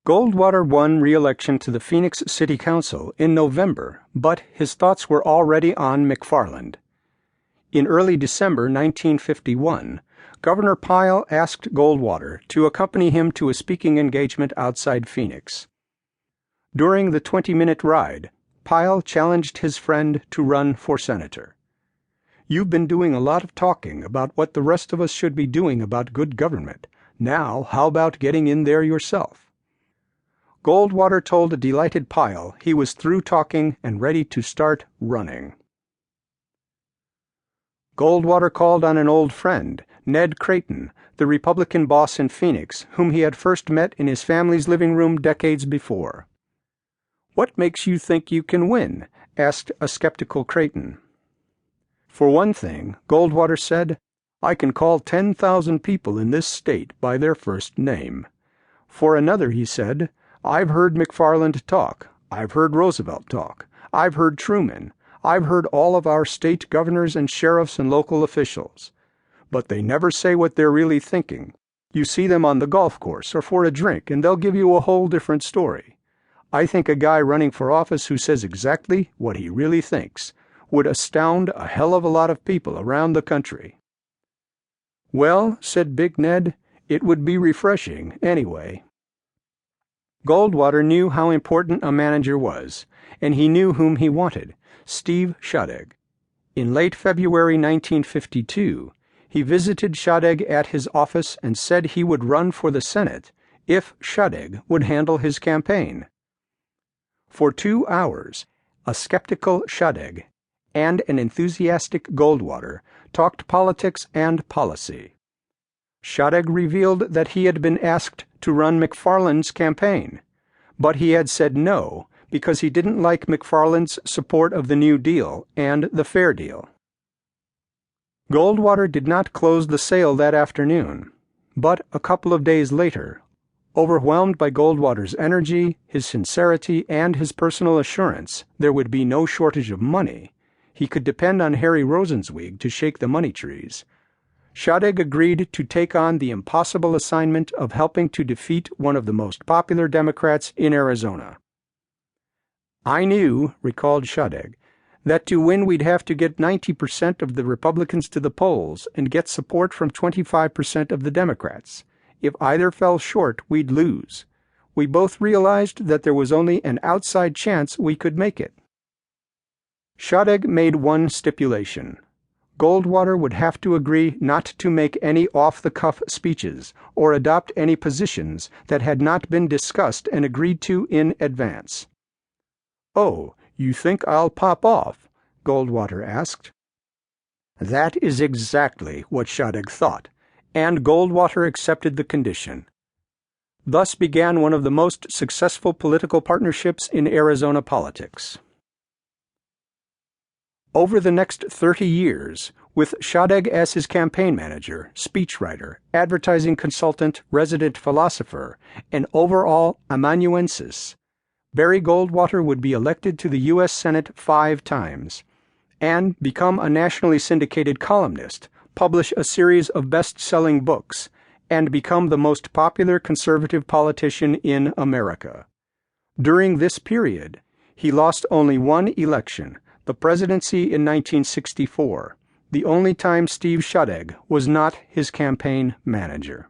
Goldwater won re-election to the Phoenix City Council in November, but his thoughts were already on McFarland. In early December 1951, Governor Pyle asked Goldwater to accompany him to a speaking engagement outside Phoenix. During the 20-minute ride, Pyle challenged his friend to run for senator. "You've been doing a lot of talking about what the rest of us should be doing about good government. Now, how about getting in there yourself?" Goldwater told a delighted Pyle he was through talking and ready to start running. Goldwater called on an old friend, Ned Creighton, the Republican boss in Phoenix, whom he had first met in his family's living room decades before. "What makes you think you can win?" asked a skeptical Creighton. "For one thing," Goldwater said, "I can call 10,000 people in this state by their first name. For another," he said, "I've heard McFarland talk, I've heard Roosevelt talk, I've heard Truman, I've heard all of our state governors and sheriffs and local officials. But they never say what they're really thinking. You see them on the golf course or for a drink, and they'll give you a whole different story. I think a guy running for office who says exactly what he really thinks would astound a hell of a lot of people around the country." "Well," said Big Ned, "it would be refreshing, anyway." Goldwater knew how important a manager was, and he knew whom he wanted: Steve Shadegg. In late February 1952, he visited Shadegg at his office and said he would run for the Senate if Shadegg would handle his campaign. For 2 hours, a skeptical Shadegg and an enthusiastic Goldwater talked politics and policy. Shadegg revealed that he had been asked to run McFarland's campaign, but he had said no because he didn't like McFarland's support of the New Deal and the Fair Deal. Goldwater did not close the sale that afternoon, but a couple of days later, overwhelmed by Goldwater's energy, his sincerity, and his personal assurance there would be no shortage of money, he could depend on Harry Rosenzweig to shake the money trees. Shadegg agreed to take on the impossible assignment of helping to defeat one of the most popular Democrats in Arizona. "I knew," recalled Shadegg, "that to win we'd have to get 90% of the Republicans to the polls and get support from 25% of the Democrats. If either fell short, we'd lose. We both realized that there was only an outside chance we could make it." Shadegg made one stipulation: Goldwater would have to agree not to make any off-the-cuff speeches or adopt any positions that had not been discussed and agreed to in advance. "Oh, you think I'll pop off?" Goldwater asked. That is exactly what Shadegg thought, and Goldwater accepted the condition. Thus began one of the most successful political partnerships in Arizona politics. Over the next 30 years, with Shadegg as his campaign manager, speechwriter, advertising consultant, resident philosopher, and overall amanuensis, Barry Goldwater would be elected to the U.S. Senate 5 times, and become a nationally syndicated columnist, publish a series of best-selling books, and become the most popular conservative politician in America. During this period, he lost only one election, the presidency in 1964, the only time Steve Shadegg was not his campaign manager.